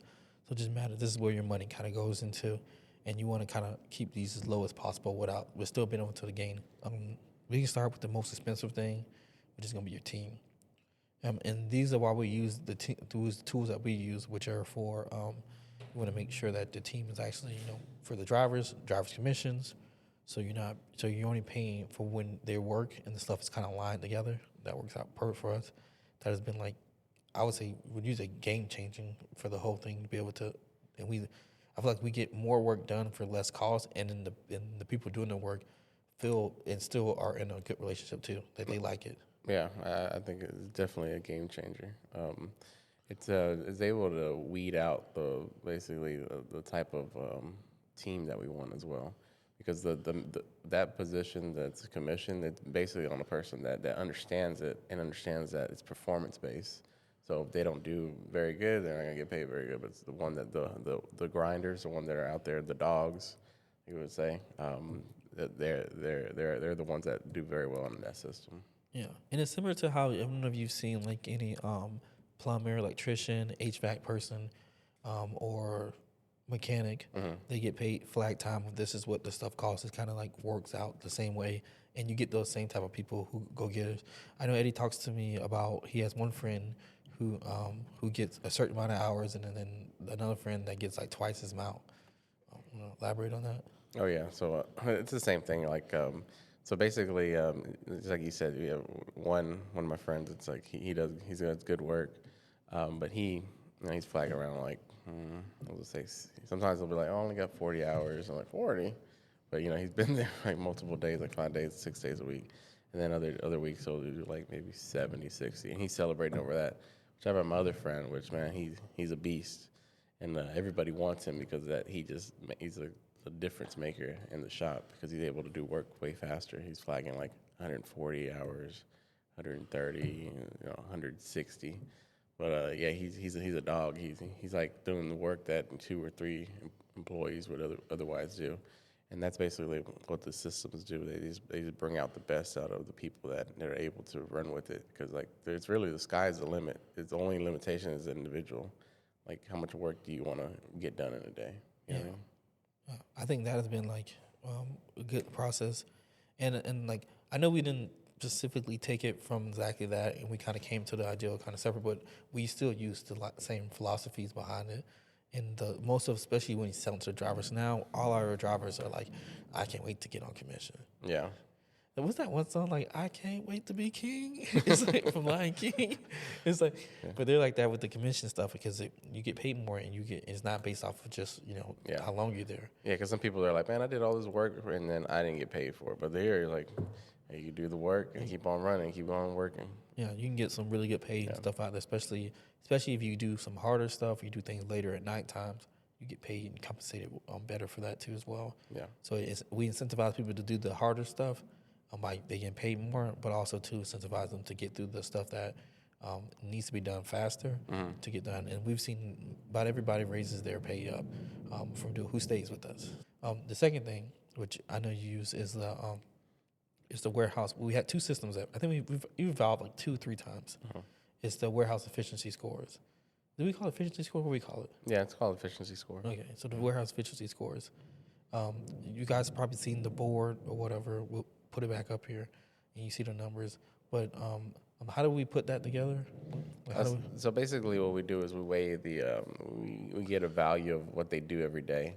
So it just matter. This is where your money kind of goes into, and you want to kind of keep these as low as possible without still being able to gain. We can start with the most expensive thing, which is going to be your team. And these are why we use those tools that we use, which are for You want to make sure that the team is actually, for the drivers commissions. So you're only paying for when they work and the stuff is kind of lined together. That works out perfect for us. That has been like, I would say, would use a game changing for the whole thing to be able to, I feel like we get more work done for less cost, and then the people doing the work feel and still are in a good relationship too. That they like it. Yeah, I think it's definitely a game changer. It's able to weed out the type of team that we want as well, because that position that's commissioned, it's basically on a person that understands it and understands that it's performance based. So if they don't do very good, they're not gonna get paid very good. But it's the one that the grinders, the one that are out there, the dogs, you would say, that they're the ones that do very well in that system. Yeah, and it's similar to how, I don't know if you've seen like any plumber, electrician, HVAC person, or mechanic. They get paid flag time. This is what the stuff costs. It kind of like works out the same way, and you get those same type of people who go getters. I know Eddie talks to me about, he has one friend who gets a certain amount of hours, and then another friend that gets like twice his amount. Elaborate on that. Oh yeah, so it's the same thing. So basically, it's like you said, one of my friends. It's like he does good work, but he's flagging around like, I'll just say, sometimes he'll be like, oh, I only got 40 hours. I'm like, 40, but he's been there like multiple days, like 5 days, 6 days a week, and then other weeks he'll do like maybe 70, 60, and he's celebrating over that. Which I have my other friend, which, man, he's a beast, and everybody wants him because he's a difference maker in the shop, because he's able to do work way faster. He's flagging like 140 hours, 130, 160. But yeah, he's a dog. He's like doing the work that 2 or 3 employees would otherwise do, and that's basically what the systems do. They just bring out the best out of the people that are able to run with it, because like it's really, the sky's the limit. It's the only limitation is the individual. Like, how much work do you want to get done in a day? You know what I mean? I think that has been like a good process, and like, I know we didn't specifically take it from exactly that, and we kind of came to the ideal kind of separate, but we still use the same philosophies behind it. And especially when you sell to drivers now, all our drivers are like, I can't wait to get on commission. Yeah. And what's that one song, like, I can't wait to be king? It's like from Lion King. It's like, but they're like that with the commission stuff, because you get paid more, and it's not based off of just, how long you're there. Yeah, because some people are like, man, I did all this work and then I didn't get paid for it. But they're like, hey, you do the work and keep on running, keep on working. Yeah, you can get some really good paid stuff out there, especially if you do some harder stuff, you do things later at night times, you get paid and compensated better for that too as well. Yeah. So we incentivize people to do the harder stuff, by they get paid more, but also to incentivize them to get through the stuff that needs to be done faster to get done. And we've seen about everybody raises their pay up from who stays with us. The second thing, which I know you use, is the warehouse. We had 2 systems that I think we've evolved like 2-3 times. It's the warehouse efficiency scores. Do we call it efficiency score? What do we call it? Yeah, it's called efficiency score. Okay, so the warehouse efficiency scores. You guys have probably seen the board or whatever. We'll put it back up here, and you see the numbers. But how do we put that together? So basically, what we do is we weigh we get a value of what they do every day.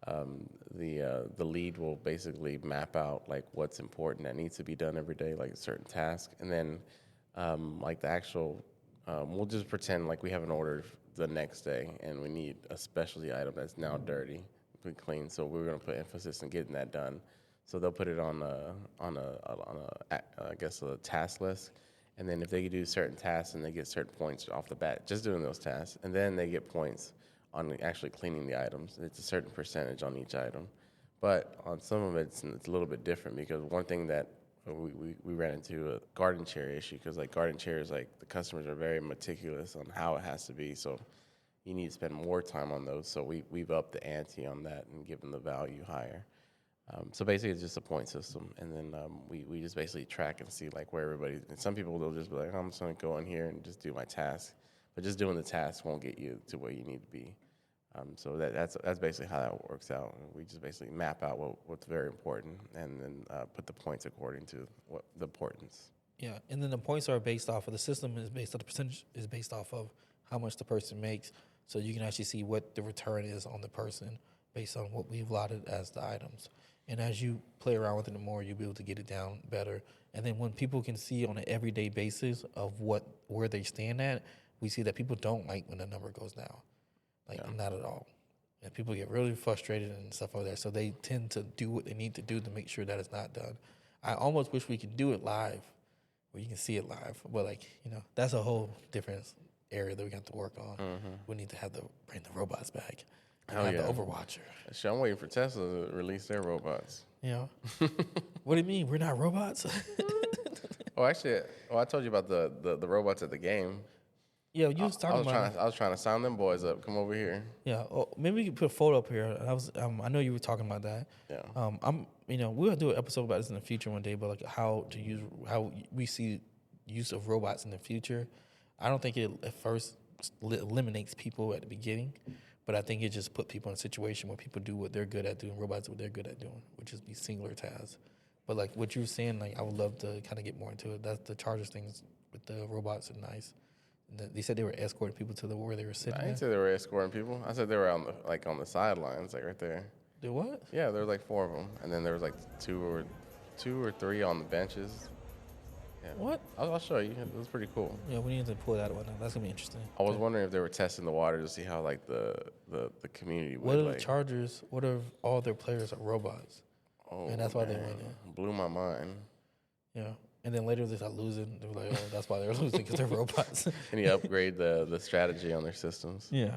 The lead will basically map out like what's important that needs to be done every day, like a certain task, and then like the actual. We'll just pretend like we have an order the next day, and we need a specialty item that's now dirty, clean. So we're going to put emphasis in getting that done. So they'll put it on I guess a task list, and then if they do certain tasks and they get certain points off the bat, just doing those tasks, and then they get points on actually cleaning the items. It's a certain percentage on each item, but on some of it's a little bit different, because one thing that we ran into a garden chair issue, because like garden chairs, like the customers are very meticulous on how it has to be, so you need to spend more time on those. So we've upped the ante on that and given the value higher. So basically, it's just a point system, and then we just basically track and see like where everybody. And some people, they'll just be like, I'm just gonna go in here and just do my task, but just doing the task won't get you to where you need to be. So that's basically how that works out. We just basically map out what's very important, and then put the points according to what the importance. Yeah, and then the points are based off of the system is based on the percentage is based off of how much the person makes. So you can actually see what the return is on the person based on what we've allotted as the items. And as you play around with it more, you'll be able to get it down better. And then when people can see on an everyday basis of where they stand at, we see that people don't like when the number goes down. Not at all. And people get really frustrated and stuff like that. So they tend to do what they need to do to make sure that it's not done. I almost wish we could do it live, where you can see it live. But that's a whole different area that we got to work on. We need to bring the robots back. And have the Overwatcher. Shit, I'm waiting for Tesla to release their robots. What do you mean? We're not robots? Actually, I told you about the robots at the game. Yeah, you was talking about. I was trying to sign them boys up. Come over here. Yeah, maybe we could put a photo up here. I know you were talking about that. Yeah. We'll do an episode about this in the future one day, but how we see use of robots in the future. I don't think it at first eliminates people at the beginning, but I think it just put people in a situation where people do what they're good at doing, robots do what they're good at doing, which is be singular tasks. But what you were saying, I would love to kind of get more into it. That's the Chargers things with the robots are nice. They said they were escorting people to where they were sitting. I didn't say they were escorting people. I said they were on the sidelines, right there. They what? Yeah, there was 4 of them, and then there was two or three on the benches. Yeah. What? I'll show you. It was pretty cool. Yeah, we need to pull that one out. That's gonna be interesting. I was wondering if they were testing the water to see how the community would. What are the Chargers? What if all their players are robots? Oh, and that's why they win it. Blew my mind. Yeah. And then later they start losing. They were like, oh, that's why they're losing, because they're robots. And you upgrade the strategy on their systems. Yeah.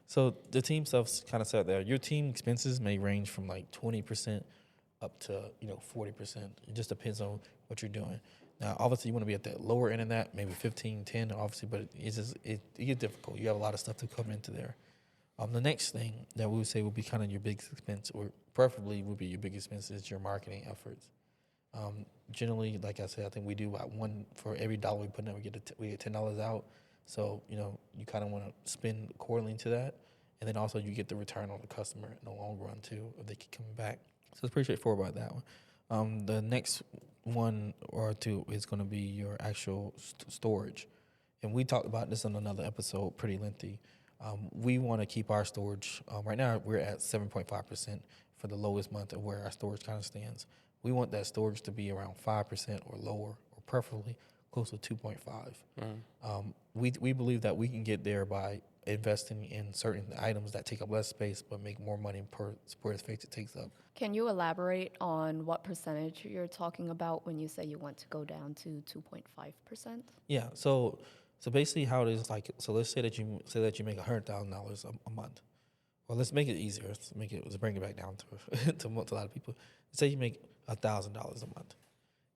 So the team stuff's kind of set there. Your team expenses may range from 20% up to 40%. It just depends on what you're doing. Now, obviously, you want to be at the lower end of that, maybe 15, 10, obviously, but it gets difficult. You have a lot of stuff to come into there. The next thing that we would say would be kind of your biggest expense, or preferably would be your biggest expense, is your marketing efforts. Generally, like I said, I think we do about one for every dollar we put in, we get $10 out. So, you kind of want to spend accordingly to that. And then also you get the return on the customer in the long run too, if they keep coming back. So it's pretty straightforward about that one. The next one or two is going to be your actual storage. And we talked about this in another episode, pretty lengthy. We want to keep our storage. Right now we're at 7.5% for the lowest month of where our storage kind of stands. We want that storage to be around 5% or lower, or preferably close to 2.5. We believe that we can get there by investing in certain items that take up less space but make more money per square space it takes up. Can you elaborate on what percentage you're talking about when you say you want to go down to 2.5%? Yeah, so basically how it is, so let's say that you make $100,000 a month. Well, let's make it easier. Let's bring it back down to a lot of people. Say you make $1,000 a month.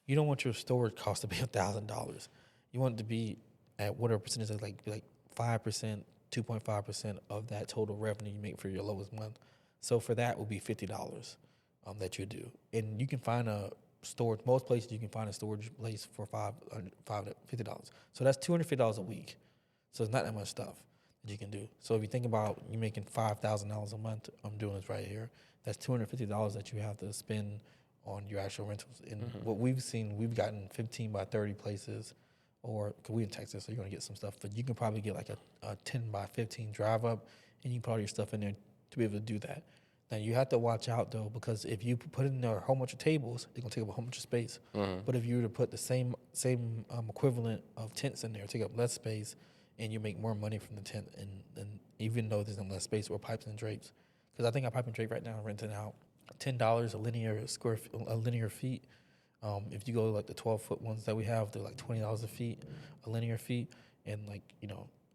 You don't want your storage cost to be $1,000. You want it to be at whatever percentage, like 5%, 2.5% of that total revenue you make for your lowest month. So for that would be $50 that you do. And you can find most places you can find a storage place for $50. So that's $250 a week. So it's not that much stuff that you can do. So if you think about you making $5,000 a month, I'm doing this right here, that's $250 that you have to spend on your actual rentals. And what we've seen, we've gotten 15 by 30 places, or because we're in Texas, so you're going to get some stuff, but you can probably get a 10 by 15 drive up, and you can put all your stuff in there to be able to do that. Now, you have to watch out, though, because if you put in there a whole bunch of tables, they're going to take up a whole bunch of space. But if you were to put the same equivalent of tents in there, take up less space, and you make more money from the tent, and even though there's less space, or pipes and drapes. Because I think our pipe and drape right now renting out $10 a linear feet. If you go to the 12-foot ones that we have, they're like $20 a linear feet, and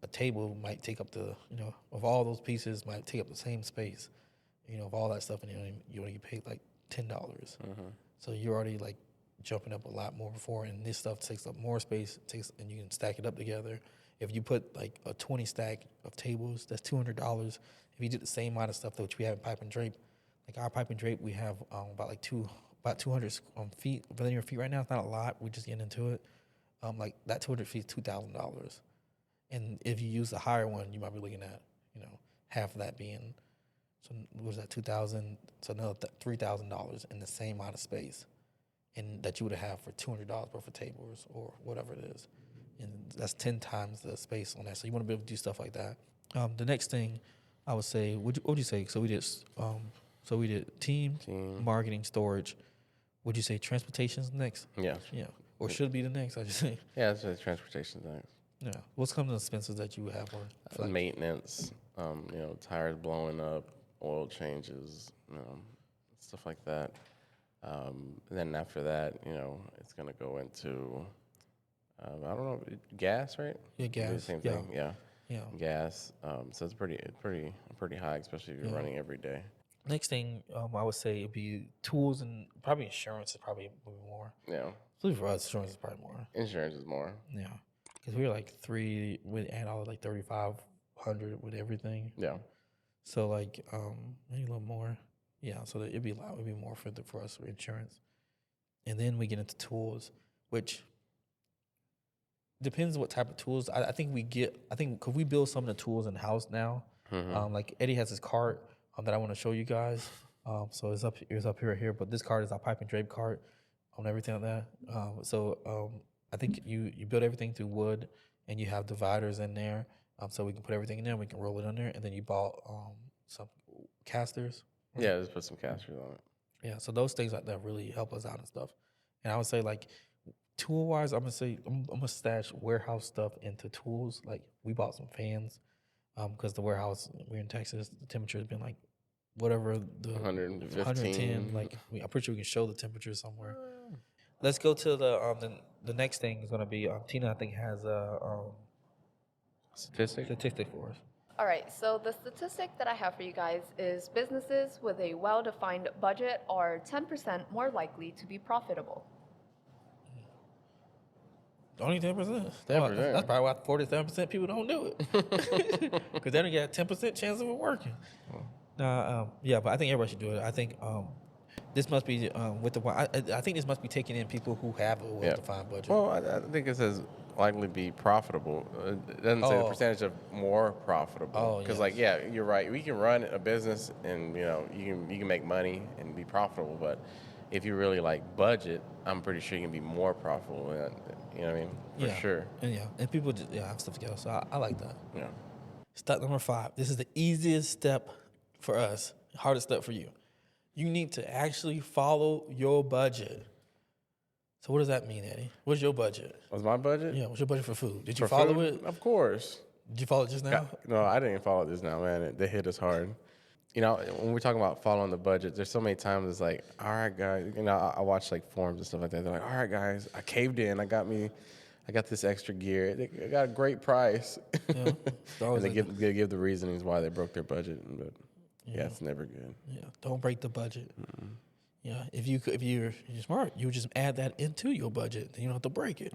a table might take up of all those pieces might take up the same space, of all that stuff, and you only get paid $10. So you're already jumping up a lot more before, and this stuff takes up more space, and you can stack it up together. If you put a 20 stack of tables, that's $200. If you did the same amount of stuff that we have in pipe and drape, our pipe and drape, we have about 200 feet, linear feet right now. It's not a lot. We're just getting into it. That 200 feet is $2,000. And if you use the higher one, you might be looking at, half of that being, so what was that, 2,000? So another $3,000 in the same amount of space, and that you would have for $200 worth of tables or whatever it is. And that's 10 times the space on that. So you want to be able to do stuff like that. The next thing I would say, what would you say? So we did team, marketing, storage. Would you say transportation's next? Yeah. Yeah. Or should it be the next? I just say. Yeah, that's the transportation things. Yeah. What's some of the expenses that you would have on? Maintenance, tires blowing up, oil changes, stuff like that. And then after that, it's gonna go into I don't know, gas, right? Yeah, gas. The same thing. Yeah. Yeah. Gas. So it's pretty high, especially if you're running every day. Next thing I would say would be tools and probably insurance is probably more. Yeah. So for us, insurance is probably more. Insurance is more. Yeah, because we were like we'd add all like 3,500 with everything. Yeah. So like maybe a little more. Yeah, so it'd be a lot. It'd be more for us for insurance, and then we get into tools, which depends what type of tools. I think because we build some of the tools in house now. Like Eddie has his cart that I want to show you guys. So it's up here. But this cart is our pipe and drape cart on everything like that. I think you build everything through wood, and you have dividers in there, so we can put everything in there. We can roll it on there, and then you bought some casters. Yeah, just put some casters on it. Yeah, so those things like that really help us out and stuff. And I would say like tool wise, I'm gonna stash warehouse stuff into tools. Like we bought some fans, because the warehouse, we're in Texas, the temperature has been like whatever the 110. Like I'm pretty sure we can show the temperature somewhere. Let's go to the next thing is gonna be Tina. I think has a statistic for us. All right, so the statistic that I have for you guys is businesses with a well-defined budget are 10% more likely to be profitable. Only 10%. 10%. That's probably why 47% people don't do it, because they don't get a 10% chance of it working. Yeah, but I think everybody should do it. I think this must be I think this must be taking in people who have a well-defined budget. Well, I think it says likely be profitable. It doesn't say the percentage of more profitable. Because you're right. We can run a business and you can make money and be profitable, but if you really like budget, I'm pretty sure you can be more profitable. You know what I mean? For sure. And people just have stuff together. So I like that. Yeah. Step number 5. This is the easiest step for us. Hardest step for you. You need to actually follow your budget. So what does that mean, Eddie? What's your budget? What's my budget? Yeah, what's your budget for food? Did you follow it? Of course. Did you follow it just now? No, I didn't follow this now, man. They hit us hard. When we're talking about following the budget, there's so many times it's like, all right, guys. I watch like forums and stuff like that. They're like, all right, guys, I caved in. I got this extra gear. They got a great price. Yeah, and they give the reasonings why they broke their budget. But it's never good. Yeah, don't break the budget. Yeah, if you're smart, you would just add that into your budget. Then you don't have to break it.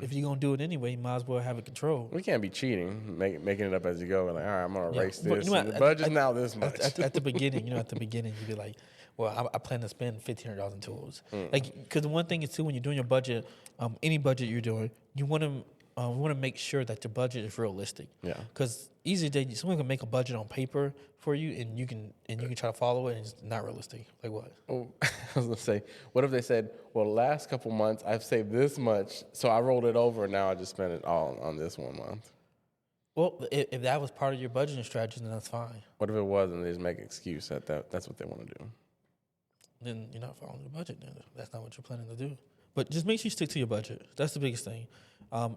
If you're gonna do it anyway, you might as well have it controlled. We can't be cheating, making it up as you go. Like, all right, I'm gonna erase this. The budget's now this much. At the beginning, you'd be like, well, I plan to spend $1,500 in tools. Like, because the one thing is too, when you're doing your budget, any budget you're doing, you want to make sure that your budget is realistic. Yeah. Because easy day, someone can make a budget on paper for you, and you can try to follow it, and it's not realistic. Like what? Oh, I was gonna say, what if they said, well, the last couple months I've saved this much, so I rolled it over, and now I just spent it all on this 1 month. Well, if that was part of your budgeting strategy, then that's fine. What if it wasn't? They just make an excuse that's what they want to do. Then you're not following the budget. Then that's not what you're planning to do. But just make sure you stick to your budget. That's the biggest thing.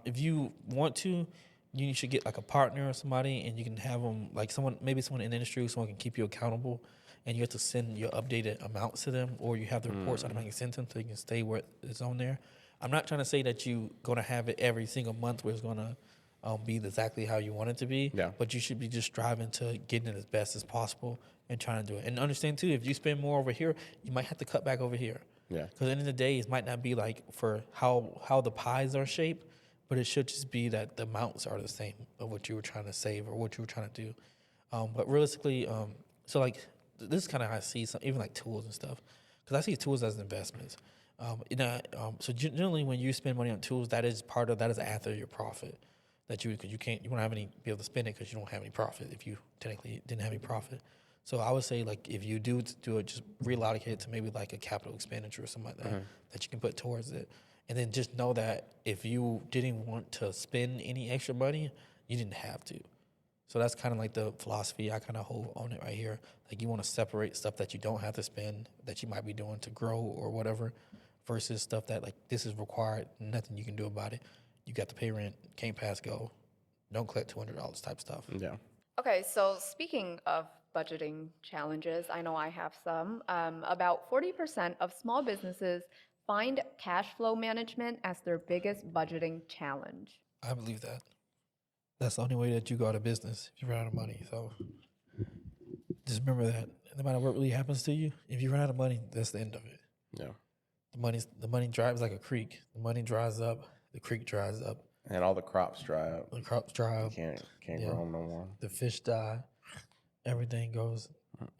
If you want to, you should get like a partner or somebody, and you can have them like maybe someone in the industry, someone can keep you accountable, and you have to send your updated amounts to them, or you have the reports automatically sent to them so you can stay where it's on there. I'm not trying to say that you're gonna have it every single month where it's gonna be exactly how you want it to be. Yeah. But you should be just striving to getting it as best as possible and trying to do it. And understand too, if you spend more over here, you might have to cut back over here. Yeah. Because at the end of the day, it might not be like for how the pies are shaped, but it should just be that the amounts are the same of what you were trying to save or what you were trying to do. But realistically, so like this is kind of how I see some, even like tools and stuff, because I see tools as investments. So generally, when you spend money on tools, that is after your profit. That you won't have any be able to spend it because you don't have any profit if you technically didn't have any profit. So I would say like if you do it, just reallocate it to maybe like a capital expenditure or something like that that you can put towards it. And then just know that if you didn't want to spend any extra money, you didn't have to. So that's kind of like the philosophy I kind of hold on it right here. Like you want to separate stuff that you don't have to spend that you might be doing to grow or whatever versus stuff that like this is required, nothing you can do about it. You got to pay rent, can't pass go, don't collect $200 type stuff. Yeah. Okay, so speaking of budgeting challenges, I know I have some. About 40% of small businesses find cash flow management as their biggest budgeting challenge. I believe that. That's the only way that you go out of business if you run out of money. So just remember that no matter what really happens to you, if you run out of money, that's the end of it. Yeah. The money dries like a creek. The money dries up, the creek dries up, And all the crops dry up. the crops dry You up, can't Yeah. grow them no more. the fish die, everything goes,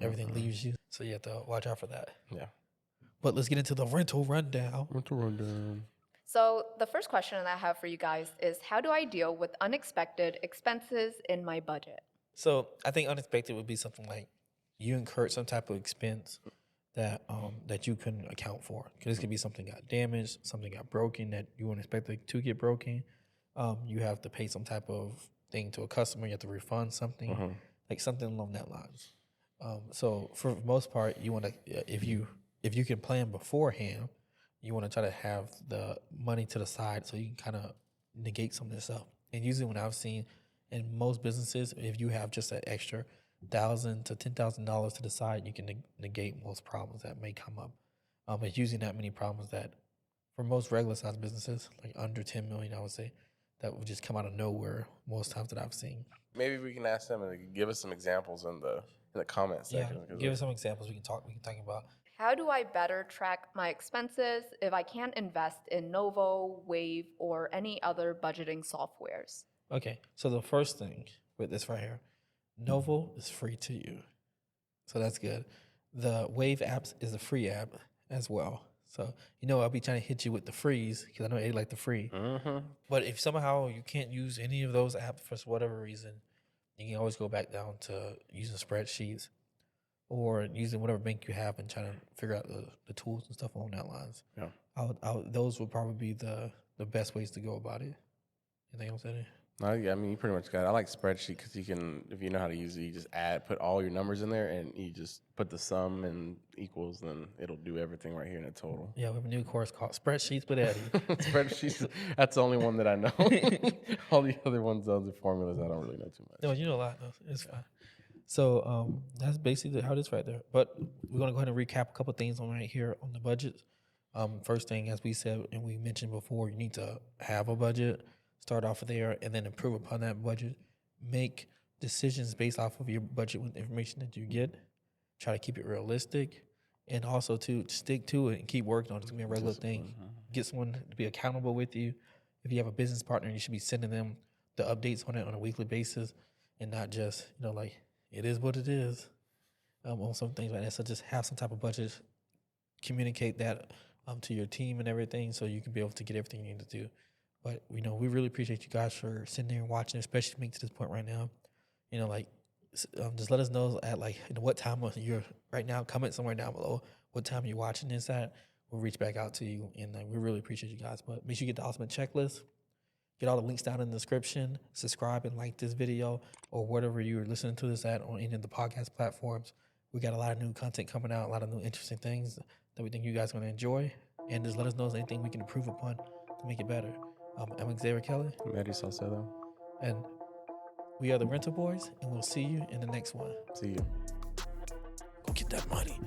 everything leaves you. So you have to watch out for that. Yeah. But let's get into the rental rundown. Rental rundown. So, the first question that I have for you guys is how do I deal with unexpected expenses in my budget? So I think unexpected would be something like you incurred some type of expense that that you couldn't account for. Because this could be something got damaged, something got broken that you weren't expected to get broken. You have to pay some type of thing to a customer. You have to refund something, like something along that lines. So for the most part, you want to if you can plan beforehand, you want to try to have the money to the side so you can kind of negate some of this stuff. And usually, when I've seen in most businesses, if you have just an extra $1,000 to $10,000 to the side, you can negate most problems that may come up. It's usually not many problems that, for most regular sized businesses, like under 10 million, I would say, that would just come out of nowhere most times that I've seen. Maybe we can ask them to give us some examples in the comment Yeah, section. 'cause give us some examples we can talk about. How do I better track my expenses if I can't invest in Novo, Wave, or any other budgeting softwares? Okay, so the first thing with this right here, Novo is free to you. So that's good. The Wave apps is a free app as well. So, I'll be trying to hit you with the frees because I know they like the free. But if somehow you can't use any of those apps for whatever reason, you can always go back down to using spreadsheets or using whatever bank you have and trying to figure out the tools and stuff along that lines. Yeah. Those would probably be the best ways to go about it. Anything else, Eddie? I mean, you pretty much got it. I like spreadsheet because you can, if you know how to use it, you just put all your numbers in there and you just put the sum and equals, then it'll do everything right here in a total. Yeah, we have a new course called Spreadsheets with Eddie. Spreadsheets, that's the only one that I know. All the other ones, those are formulas I don't really know too much. No, you know a lot. Though. It's fine. So that's basically how it is right there. But we're going to go ahead and recap a couple things on right here on the budget. First thing, as we said and we mentioned before, you need to have a budget. Start off there and then improve upon that budget. Make decisions based off of your budget with the information that you get. Try to keep it realistic. And also to stick to it and keep working on it. It's going to be a regular thing. Get someone to be accountable with you. If you have a business partner, you should be sending them the updates on it on a weekly basis and not just, like it is what it is on some things like that. So just have some type of budget. Communicate that to your team and everything so you can be able to get everything you need to do. But, we really appreciate you guys for sitting there and watching, especially to make to this point right now. Just let us know at, what time you're right now. Comment somewhere down below what time you're watching this at. We'll reach back out to you, and we really appreciate you guys. But make sure you get the ultimate checklist. Get all the links down in the description. Subscribe and like this video or whatever you're listening to this at on any of the podcast platforms. We got a lot of new content coming out, a lot of new interesting things that we think you guys are going to enjoy. And just let us know if there's anything we can improve upon to make it better. I'm Xavier Kelly. I'm Eddie Sauceda. And we are the Rental Boys, and we'll see you in the next one. See you. Go get that money.